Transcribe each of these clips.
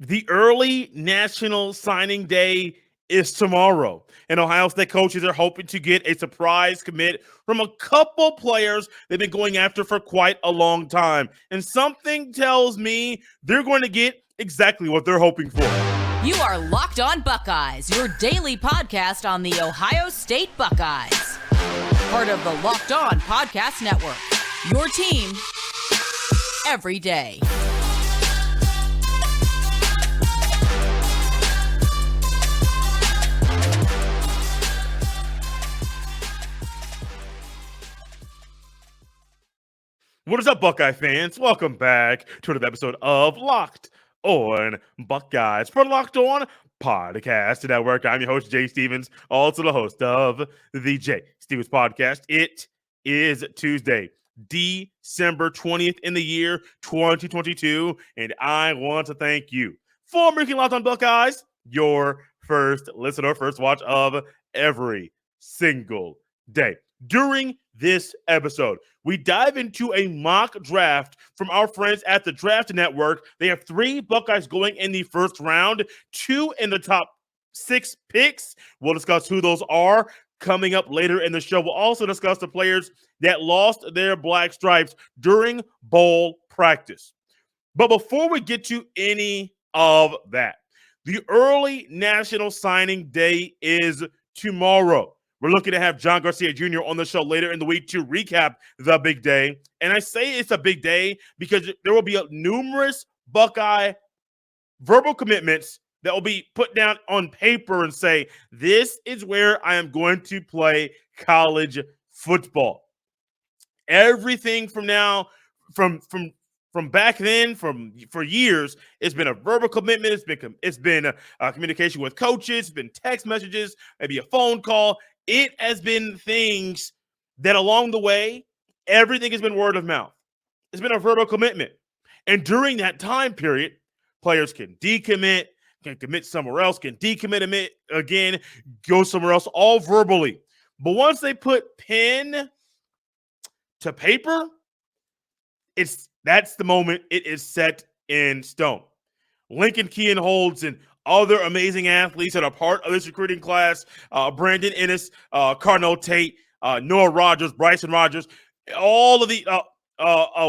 The early national signing day is tomorrow, and Ohio State coaches are hoping to get a surprise commit from a couple players they've been going after for quite a long time. And something tells me they're going to get exactly what they're hoping for. You are Locked On Buckeyes, your daily podcast on the Ohio State Buckeyes. Part of the Locked On Podcast Network, your team every day. What is up, Buckeye fans? Welcome back to another episode of Locked On Buckeyes for Locked On Podcast Network. I'm your host, Jay Stevens, also the host of the Jay Stevens Podcast. It is Tuesday, December 20th in the year 2022, and I want to thank you for making Locked On Buckeyes your first listener, first watch of every single day. During this episode, we dive into a mock draft from our friends at the Draft Network. They have 3 Buckeyes going in the first round, 2 in the top 6 picks. We'll discuss who those are coming up later in the show. We'll also discuss the players that lost their black stripes during bowl practice. But before we get to any of that, the early national signing day is tomorrow. We're looking to have John Garcia Jr. on the show later in the week to recap the big day. And I say it's a big day because there will be numerous Buckeye verbal commitments that will be put down on paper and say, this is where I am going to play college football. Everything from now, from back then, for years, it's been a verbal commitment. It's been a communication with coaches. It's been text messages, maybe a phone call. It has been things that along the way, everything has been word of mouth. It's been a verbal commitment. And during that time period, players can decommit, can commit somewhere else, can decommit again, go somewhere else, all verbally. But once they put pen to paper, that's the moment it is set in stone. Lincoln Kienholz and other amazing athletes that are part of this recruiting class, Brandon Ennis, Cardinal Tate, Noah Rogers, Bryson Rogers, all of the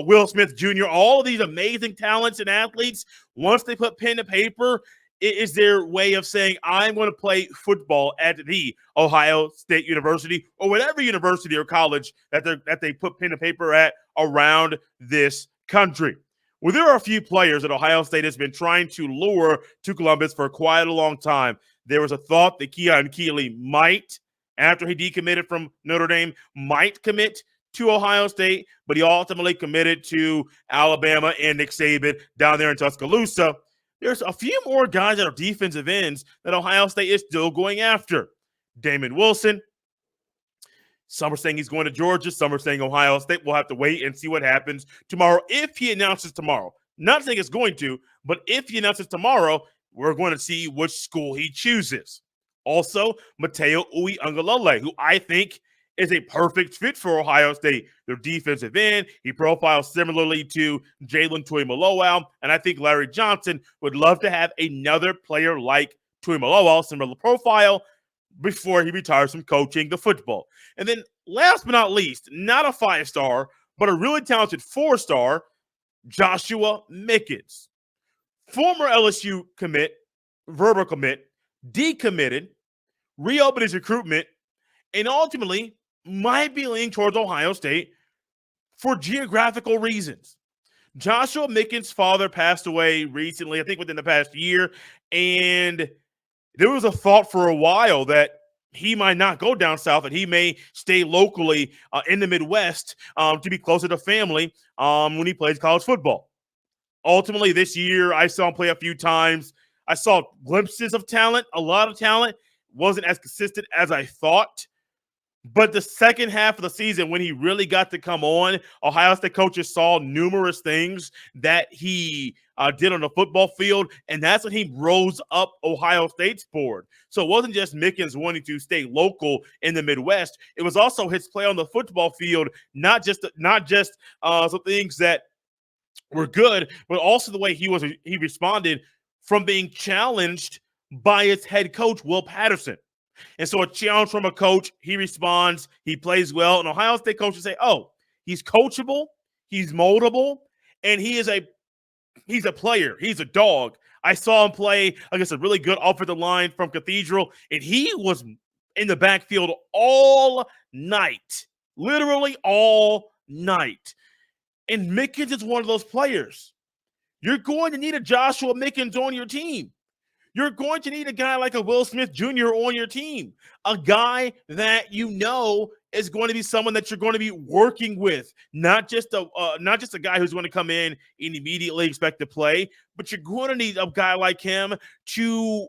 Will Smith Jr., all of these amazing talents and athletes, once they put pen to paper, it is their way of saying, I'm going to play football at the Ohio State University or whatever university or college that they put pen to paper at around this country. Well, there are a few players that Ohio State has been trying to lure to Columbus for quite a long time. There was a thought that Keon Keeley might, after he decommitted from Notre Dame, might commit to Ohio State, but he ultimately committed to Alabama and Nick Saban down there in Tuscaloosa. There's a few more guys that are defensive ends that Ohio State is still going after. Damon Wilson. Some are saying he's going to Georgia. Some are saying Ohio State. We'll have to wait and see what happens tomorrow if he announces tomorrow. Not saying it's going to, but if he announces tomorrow, we're going to see which school he chooses. Also, Matayo Uiagalelei, who I think is a perfect fit for Ohio State. Their defensive end, he profiles similarly to Jalen Tuimoloau, and I think Larry Johnson would love to have another player like Tuimoloau, similar profile, before he retires from coaching the football. And then last but not least, not a 5-star, but a really talented 4-star, Joshua Mickens. Former LSU commit, verbal commit, decommitted, reopened his recruitment, and ultimately might be leaning towards Ohio State for geographical reasons. Joshua Mickens' father passed away recently, I think within the past year, and there was a thought for a while that he might not go down south, and he may stay locally in the Midwest to be closer to family when he plays college football. Ultimately, this year, I saw him play a few times. I saw glimpses of talent, a lot of talent. Wasn't as consistent as I thought. But the second half of the season, when he really got to come on, Ohio State coaches saw numerous things that he did on the football field, and that's when he rose up Ohio State's board. So it wasn't just Mickens wanting to stay local in the Midwest. It was also his play on the football field, not just some things that were good, but also the way he responded from being challenged by its head coach, Will Patterson. And so a challenge from a coach, he responds, he plays well. And Ohio State coaches say, oh, he's coachable, he's moldable, and he's a player. He's a dog. I saw him play against a really good offensive line from Cathedral, and he was in the backfield all night, literally all night. And Mickens is one of those players. You're going to need a Joshua Mickens on your team. You're going to need a guy like a Will Smith Jr. on your team, a guy that you know is going to be someone that you're going to be working with, not just a guy who's going to come in and immediately expect to play, but you're going to need a guy like him to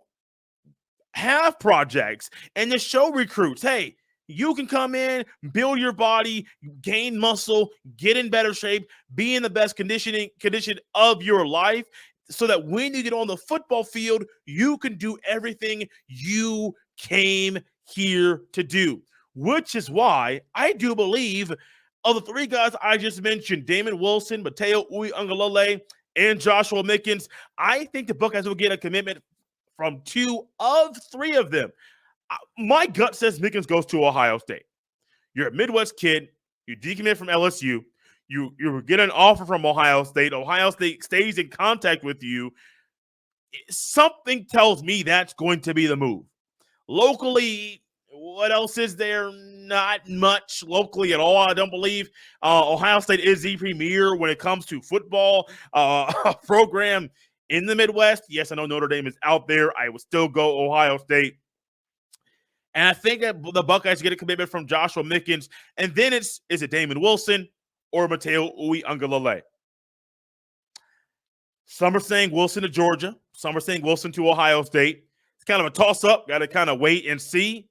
have projects and to show recruits, hey, you can come in, build your body, gain muscle, get in better shape, be in the best condition of your life, so that when you get on the football field, you can do everything you came here to do. Which is why I do believe of the three guys I just mentioned, Damon Wilson, Matayo Uiagalelei, and Joshua Mickens, I think the Buckeyes will get a commitment from 2 of 3 of them. My gut says Mickens goes to Ohio State. You're a Midwest kid. You decommit from LSU. You get an offer from Ohio State. Ohio State stays in contact with you. Something tells me that's going to be the move. Locally, what else is there? Not much locally at all, I don't believe. Ohio State is the premier when it comes to football program in the Midwest. Yes, I know Notre Dame is out there. I would still go Ohio State. And I think that the Buckeyes get a commitment from Joshua Mickens. And then is it Damon Wilson or Matayo Uiagalelei? Some are saying Wilson to Georgia. Some are saying Wilson to Ohio State. It's kind of a toss-up. Got to kind of wait and see.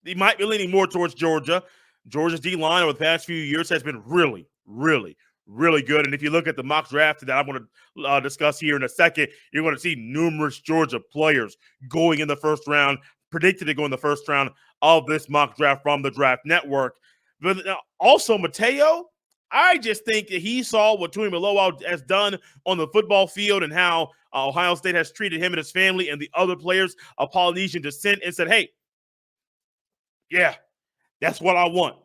He might be leaning more towards Georgia. Georgia's D-line over the past few years has been really, really, really good. And if you look at the mock draft that I'm going to discuss here in a second, you're going to see numerous Georgia players going in the first round, predicted to go in the first round of this mock draft from the Draft Network. But also Matayo, I just think that he saw what Tuimoloau has done on the football field and how Ohio State has treated him and his family and the other players of Polynesian descent and said, hey, yeah, that's what I want.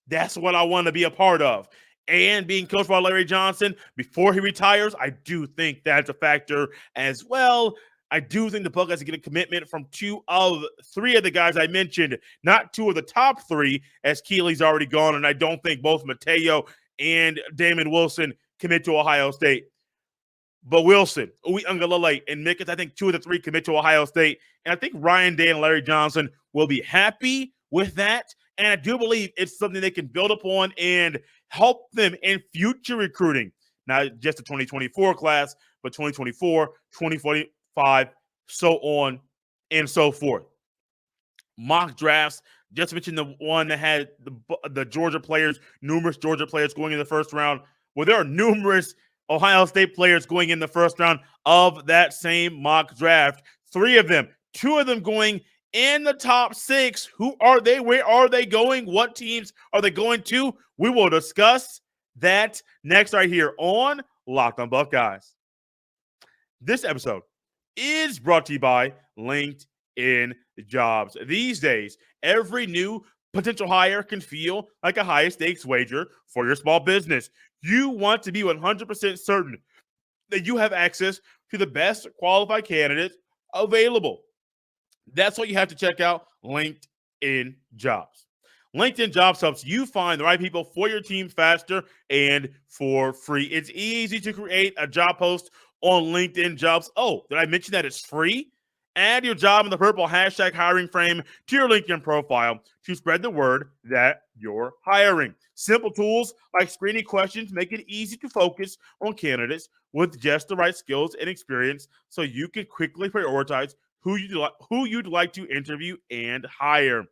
That's what I want to be a part of. And being coached by Larry Johnson before he retires, I do think that's a factor as well. I do think the Buckeyes get a commitment from 2 of 3 of the guys I mentioned, not 2 of the top 3, as Keeley's already gone, and I don't think both Matayo and Damon Wilson commit to Ohio State. But Wilson, Uiagalelei, and Mickens, I think 2 of the 3 commit to Ohio State. And I think Ryan Day and Larry Johnson will be happy with that. And I do believe it's something they can build upon and help them in future recruiting. Not just the 2024 class, but 2024, 2045, so on and so forth. Mock drafts, just mentioned the one that had the Georgia players, numerous Georgia players going in the first round. Well, there are numerous Ohio State players going in the first round of that same mock draft. 3 of them, 2 of them going in the top 6. Who are they? Where are they going? What teams are they going to? We will discuss that next right here on Locked on Buckeyes. This episode is brought to you by LinkedIn Jobs. These days, every new potential hire can feel like a high-stakes wager for your small business. You want to be 100% certain that you have access to the best qualified candidates available. That's why you have to check out LinkedIn Jobs. LinkedIn Jobs helps you find the right people for your team faster and for free. It's easy to create a job post on LinkedIn Jobs. Oh, did I mention that it's free? Add your job in the purple hashtag hiring frame to your LinkedIn profile to spread the word that you're hiring. Simple tools like screening questions make it easy to focus on candidates with just the right skills and experience so you can quickly prioritize who you'd like to interview and hire.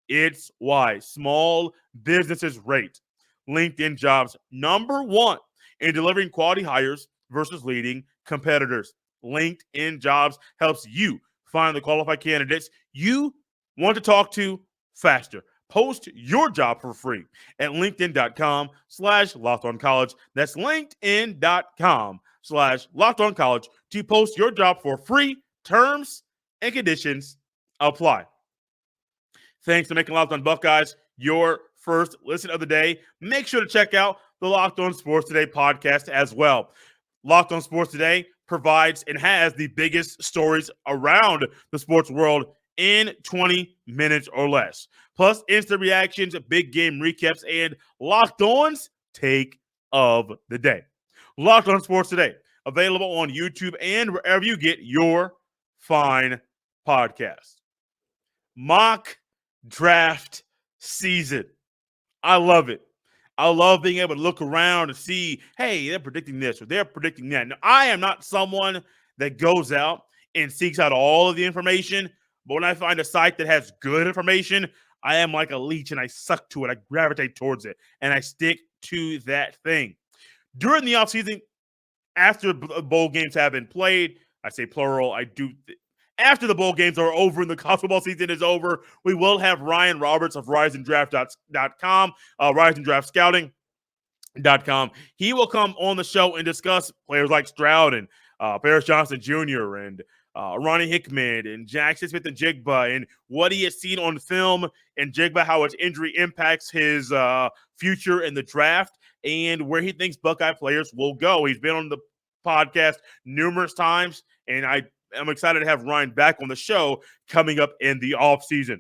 It's why small businesses rate LinkedIn Jobs #1 in delivering quality hires versus leading competitors. LinkedIn Jobs helps you find the qualified candidates you want to talk to faster. Post your job for free at linkedin.com/LockedOnCollege. That's linkedin.com BetOnline.ag/LockedOnCollege to post your job for free. Terms and conditions apply. Thanks for making Locked On Buckeyes your first listen of the day. Make sure to check out the Locked On Sports Today podcast as well. Locked On Sports Today provides and has the biggest stories around the sports world in 20 minutes or less. Plus, instant reactions, big game recaps, and Locked On's take of the day. Locked On Sports Today, available on YouTube and wherever you get your fine podcasts. Mock draft season. I love it. I love being able to look around and see, hey, they're predicting this or they're predicting that. Now, I am not someone that goes out and seeks out all of the information, but when I find a site that has good information, I am like a leech and I suck to it. I gravitate towards it and I stick to that thing. During the offseason, after bowl games have been played, I say plural, after the bowl games are over and the college football season is over, we will have Ryan Roberts of RiseandDraft.com, RiseandDraftScouting.com. He will come on the show and discuss players like Stroud and Paris Johnson Jr. and Ronnie Hickman and Jackson Smith-Njigba and what he has seen on film and Jigba, how his injury impacts his future in the draft and where he thinks Buckeye players will go. He's been on the podcast numerous times, and I'm excited to have Ryan back on the show coming up in the offseason.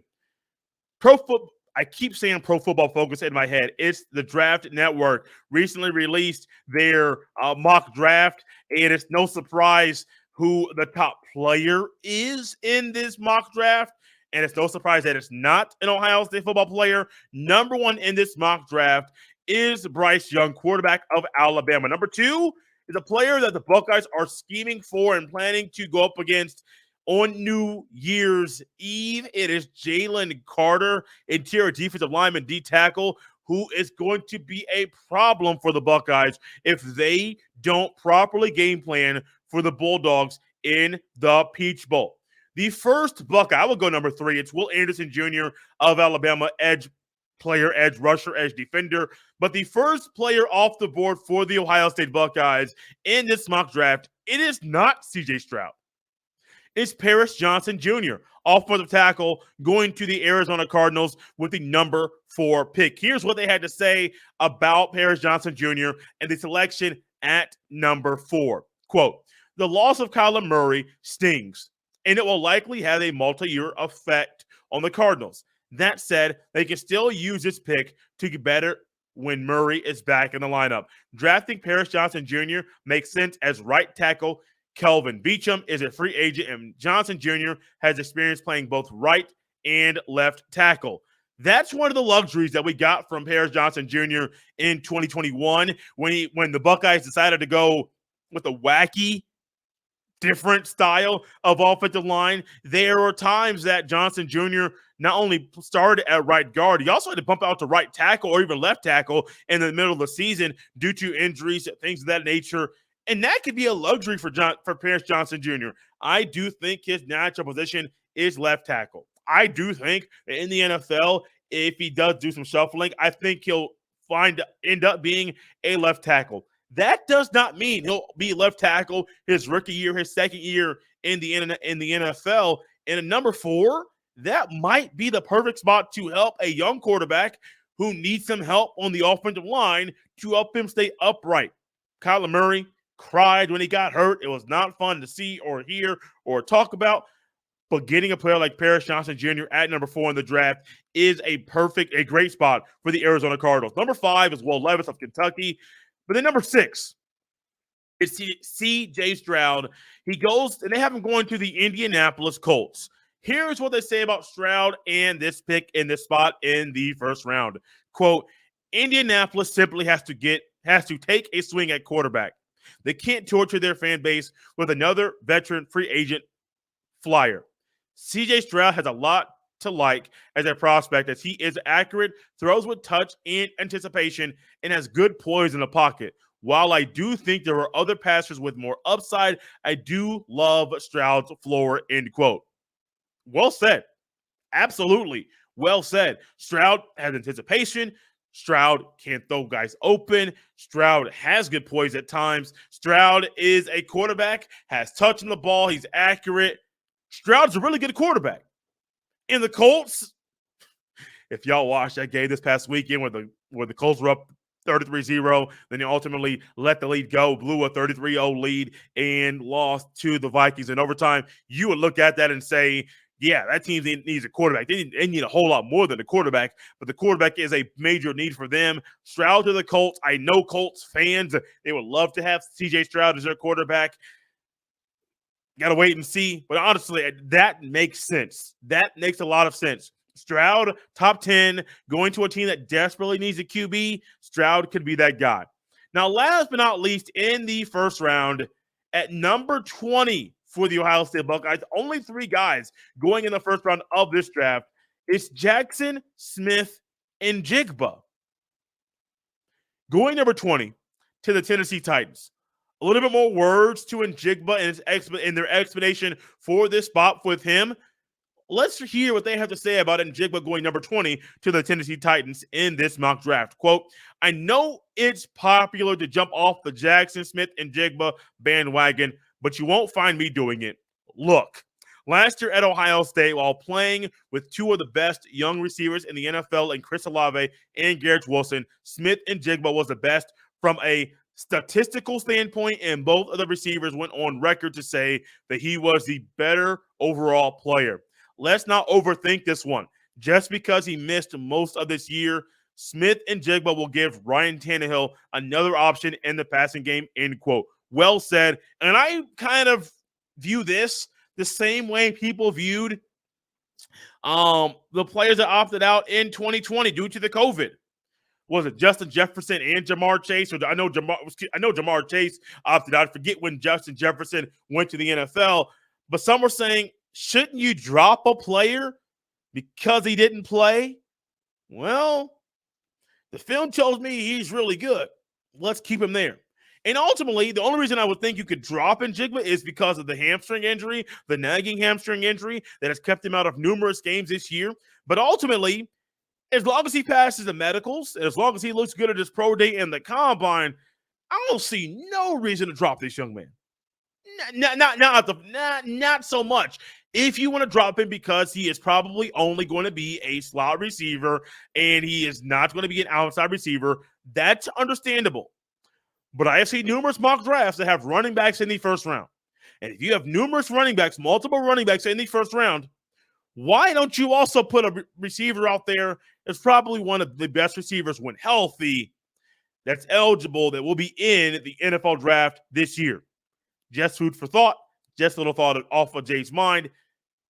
I keep saying Pro Football Focus in my head. It's the Draft Network. Recently released their mock draft, and it's no surprise who the top player is in this mock draft. And it's no surprise that it's not an Ohio State football player. Number one in this mock draft is Bryce Young, quarterback of Alabama. Number two is a player that the Buckeyes are scheming for and planning to go up against on New Year's Eve. It is Jalen Carter, interior defensive lineman, D tackle, who is going to be a problem for the Buckeyes if they don't properly game plan for the Bulldogs in the Peach Bowl. The first Buckeye, I will go number 3. It's Will Anderson Jr. of Alabama, edge player, edge rusher, edge defender. But the first player off the board for the Ohio State Buckeyes in this mock draft, it is not C.J. Stroud. It's Paris Johnson Jr., offensive tackle, going to the Arizona Cardinals with the number 4 pick. Here's what they had to say about Paris Johnson Jr. and the selection at number 4. Quote, "The loss of Kyler Murray stings, and it will likely have a multi-year effect on the Cardinals. That said, they can still use this pick to get better when Murray is back in the lineup. Drafting Paris Johnson Jr. makes sense as right tackle. Kelvin Beachum is a free agent, and Johnson Jr. has experience playing both right and left tackle." That's one of the luxuries that we got from Paris Johnson Jr. in 2021 when the Buckeyes decided to go with a wacky, different style of offensive line. There were times that Johnson Jr. not only started at right guard, he also had to bump out to right tackle or even left tackle in the middle of the season due to injuries, things of that nature. And that could be a luxury for Paris Johnson Jr. I do think his natural position is left tackle. I do think that in the NFL, if he does do some shuffling, I think he'll end up being a left tackle. That does not mean he'll be left tackle his rookie year, his second year in the NFL. And at number 4, that might be the perfect spot to help a young quarterback who needs some help on the offensive line to help him stay upright. Kyler Murray cried when he got hurt. It was not fun to see or hear or talk about. But getting a player like Paris Johnson Jr. at number 4 in the draft is a great spot for the Arizona Cardinals. Number 5 is Will Levis of Kentucky. But then number 6 is C.J. Stroud. He goes, and they have him going to the Indianapolis Colts. Here's what they say about Stroud and this pick in this spot in the first round. Quote, "Indianapolis simply has to take a swing at quarterback. They can't torture their fan base with another veteran free agent flyer. C.J. Stroud has a lot to like as a prospect, as he is accurate, throws with touch and anticipation, and has good poise in the pocket. While I do think there are other passers with more upside, I do love Stroud's floor," end quote. Well said. Absolutely. Well said. Stroud has anticipation. Stroud can throw guys open. Stroud has good poise at times. Stroud is a quarterback, has touch on the ball. He's accurate. Stroud's a really good quarterback. In the Colts, if y'all watched that game this past weekend where the Colts were up 33-0, then they ultimately let the lead go, blew a 33-0 lead, and lost to the Vikings in overtime, you would look at that and say, yeah, that team needs a quarterback. They need a whole lot more than a quarterback, but the quarterback is a major need for them. Stroud to the Colts. I know Colts fans, they would love to have CJ Stroud as their quarterback. Got to wait and see. But honestly, that makes sense. That makes a lot of sense. Stroud, top 10, going to a team that desperately needs a QB. Stroud could be that guy. Now, last but not least, in the first round, at number 20 for the Ohio State Buckeyes, only 3 guys going in the first round of this draft. It's Jackson, Smith, and Jigba. Going number 20 to the Tennessee Titans. A little bit more words to Njigba and their explanation for this spot with him. Let's hear what they have to say about Njigba going number 20 to the Tennessee Titans in this mock draft. Quote, I know it's popular to jump off the Jackson Smith and Njigba bandwagon, but you won't find me doing it. Look, last year at Ohio State, while playing with 2 of the best young receivers in the NFL in Chris Olave and Garrett Wilson, Smith and Njigba was the best from a statistical standpoint, and both of the receivers went on record to say that he was the better overall player. Let's not overthink this one. Just because he missed most of this year, Smith and Njigba will give Ryan Tannehill another option in the passing game, end quote. Well said. And I kind of view this the same way people viewed the players that opted out in 2020 due to the COVID. Was it Justin Jefferson and Jamar Chase? Or I know Jamar Chase opted out. I forget when Justin Jefferson went to the NFL. But some were saying, shouldn't you drop a player because he didn't play? Well, the film tells me he's really good. Let's keep him there. And ultimately, the only reason I would think you could drop Njigba is because of the hamstring injury, the nagging hamstring injury that has kept him out of numerous games this year. But ultimately, as long as he passes the medicals, as long as he looks good at his pro day and the combine, I don't see no reason to drop this young man. Not so much. If you want to drop him because he is probably only going to be a slot receiver and he is not going to be an outside receiver, that's understandable. But I have seen numerous mock drafts that have running backs in the first round. And if you have numerous running backs, multiple running backs in the first round, why don't you also put a receiver out there that's probably one of the best receivers when healthy, that's eligible, that will be in the NFL draft this year? Just food for thought. Just a little thought off of Jay's mind.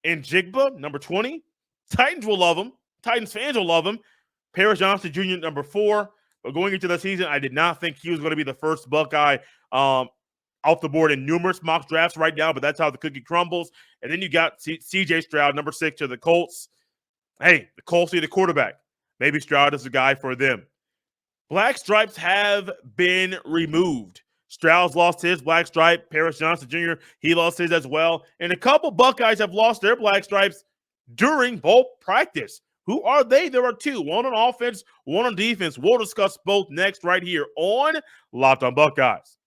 And Njigba, number 20, Titans will love him. Titans fans will love him. Paris Johnson Jr., number 4. But going into the season, I did not think he was going to be the first Buckeye off the board in numerous mock drafts right now, but that's how the cookie crumbles. And then you got CJ Stroud, number 6, to the Colts. Hey, the Colts need a quarterback. Maybe Stroud is the guy for them. Black stripes have been removed. Stroud's lost his black stripe. Paris Johnson Jr., he lost his as well. And a couple Buckeyes have lost their black stripes during both practice. Who are they? There are 2. One on offense, one on defense. We'll discuss both next right here on Locked on Buckeyes.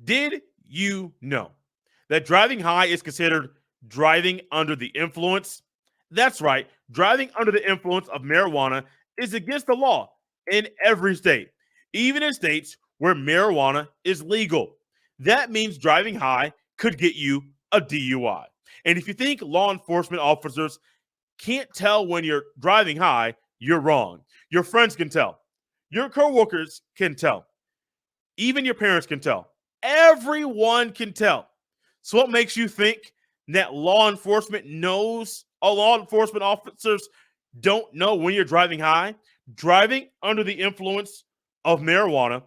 Did you know that driving high is considered driving under the influence? That's right. Driving under the influence of marijuana is against the law in every state, even in states where marijuana is legal. That means driving high could get you a DUI. And if you think law enforcement officers can't tell when you're driving high, you're wrong. Your friends can tell. Your coworkers can tell. Even your parents can tell. Everyone can tell. So what makes you think that law enforcement knows, or law enforcement officers don't know when you're driving high? Driving under the influence of marijuana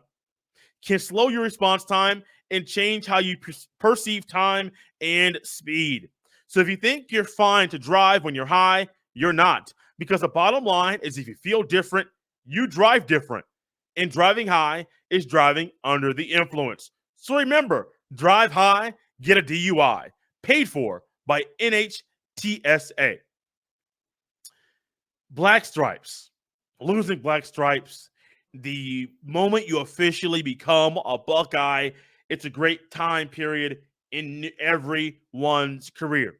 can slow your response time and change how you perceive time and speed. So if you think you're fine to drive when you're high, you're not. Because the bottom line is if you feel different, you drive different. And driving high is driving under the influence. So remember, drive high, get a DUI. Paid for by NHTSA. Black stripes, losing black stripes, the moment you officially become a Buckeye, it's a great time period in everyone's career.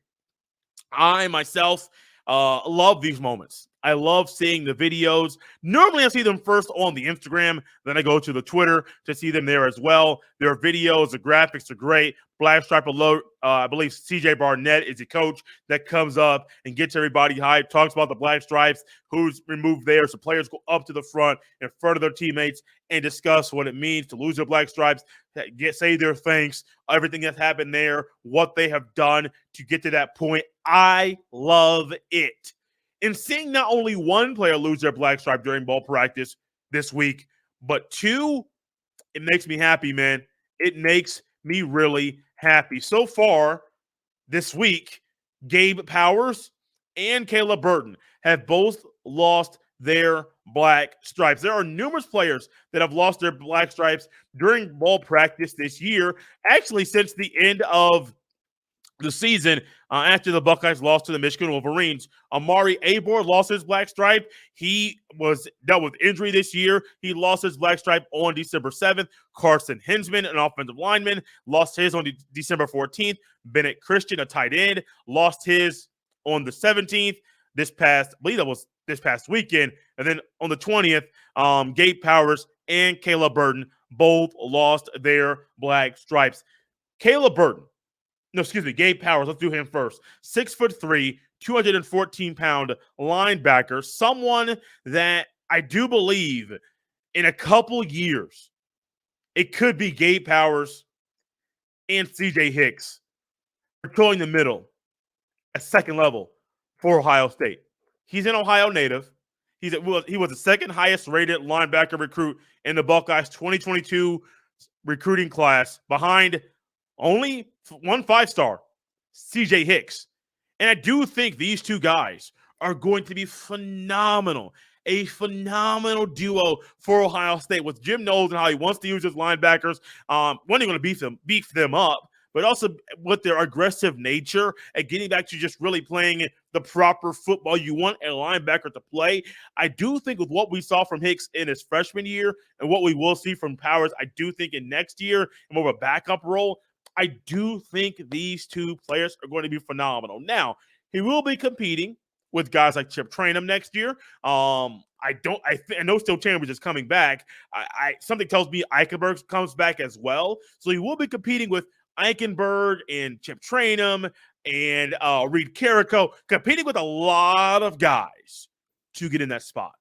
I myself love these moments. I love seeing the videos. Normally, I see them first on the Instagram. Then I go to the Twitter to see them there as well. Their videos, the graphics are great. Black Stripe Alert, I believe CJ Barnett is the coach that comes up and gets everybody hyped, talks about the Black Stripes, who's removed there. So players go up to the front in front of their teammates and discuss what it means to lose their Black Stripes, say their thanks, everything that's happened there, what they have done to get to that point. I love it. And seeing not only one player lose their black stripe during ball practice this week, but two, it makes me happy, man. It makes me really happy. So far this week, Gabe Powers and Caleb Burton have both lost their black stripes. There are numerous players that have lost their black stripes during ball practice this year, actually since the end of the season after the Buckeyes lost to the Michigan Wolverines. Amari Abor lost his black stripe. He was dealt with injury this year. He lost his black stripe on December 7th. Carson Hinsman, an offensive lineman, lost his on December 14th. Bennett Christian, a tight end, lost his on the 17th. I believe that was this past weekend. And then on the 20th, Gabe Powers and Caleb Burton both lost their black stripes. Gabe Powers. Let's do him first. 6'3", 214-pound linebacker. Someone that I do believe in a couple years, it could be Gabe Powers and CJ Hicks patrolling the middle at second level for Ohio State. He's an Ohio native. He was the second highest rated linebacker recruit in the Buckeyes 2022 recruiting class, behind only one 5-star, CJ Hicks. And I do think these two guys are going to be phenomenal. A phenomenal duo for Ohio State with Jim Knowles and how he wants to use his linebackers. When they're going to beef them up, but also with their aggressive nature and getting back to just really playing the proper football you want a linebacker to play. I do think with what we saw from Hicks in his freshman year and what we will see from Powers, I do think in next year, in more of a backup role, I do think these two players are going to be phenomenal. Now, he will be competing with guys like Chip Trainum next year. I know Still Chambers is coming back. Something tells me Eichenberg comes back as well. So he will be competing with Eichenberg and Chip Trainum and Reed Carrico, competing with a lot of guys to get in that spot.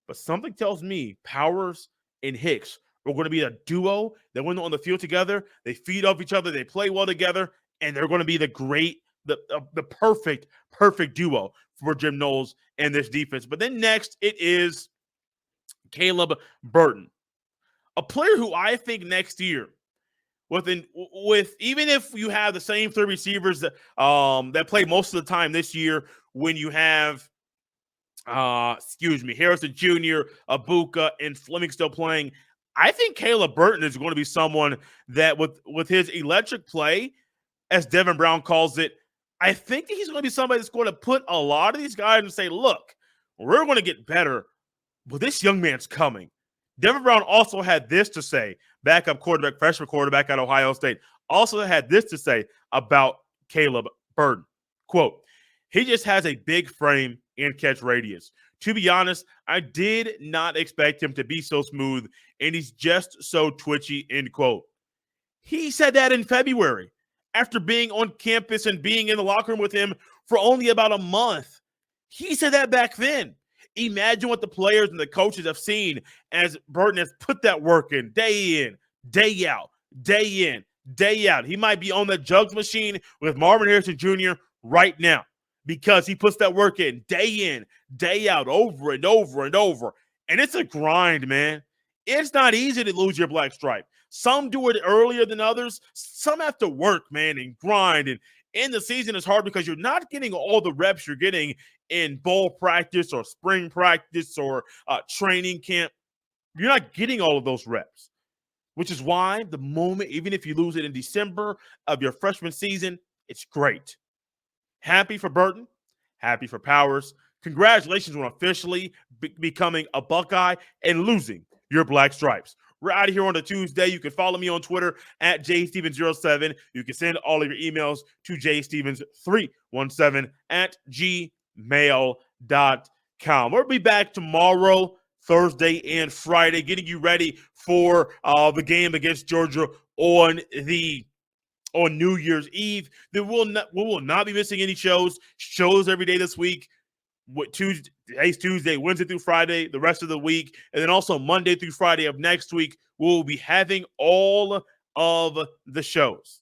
But something tells me Powers and Hicks are going to be a duo that when they're on the field together, they feed off each other, they play well together, and they're going to be the perfect duo for Jim Knowles and this defense. But then next, it is Caleb Burton, a player who I think next year, even if you have the same three receivers that play most of the time this year, when you have Harrison Jr., Abuka, and Fleming still playing, I think Caleb Burton is going to be someone that with his electric play, as Devin Brown calls it, I think that he's going to be somebody that's going to put a lot of these guys and say, look, we're going to get better, but this young man's coming. Devin Brown also had this to say, freshman quarterback at Ohio State, also had this to say about Caleb Burton. Quote, he just has a big frame and catch radius. To be honest, I did not expect him to be so smooth, and he's just so twitchy, end quote. He said that in February after being on campus and being in the locker room with him for only about a month. He said that back then. Imagine what the players and the coaches have seen as Burton has put that work in, day out, day in, day out. He might be on the jugs machine with Marvin Harrison Jr. right now because he puts that work in, day out, over and over and over. And it's a grind, man. It's not easy to lose your black stripe. Some do it earlier than others. Some have to work, man, and grind. And in the season, it's hard because you're not getting all the reps you're getting in ball practice or spring practice or training camp. You're not getting all of those reps, which is why the moment, even if you lose it in December of your freshman season, it's great. Happy for Burton, happy for Powers. Congratulations on officially becoming a Buckeye and losing your black stripes. We're out of here on a Tuesday. You can follow me on Twitter at jstevens07. You can send all of your emails to jstevens317 at gmail.com. We'll be back tomorrow, Thursday, and Friday, getting you ready for the game against Georgia on New Year's Eve. We will not be missing any shows every day this week. Today's Tuesday, Wednesday through Friday, the rest of the week, and then also Monday through Friday of next week, we'll be having all of the shows.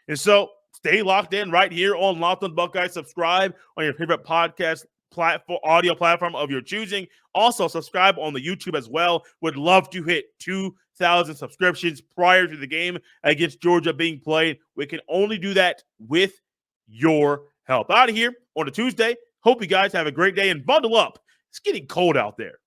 And so stay locked in right here on Locked On Buckeyes. Subscribe on your favorite podcast platform, audio platform of your choosing. Also subscribe on the YouTube as well. Would love to hit 2,000 subscriptions prior to the game against Georgia being played. We can only do that with your help. Out of here on a Tuesday. Hope you guys have a great day and bundle up. It's getting cold out there.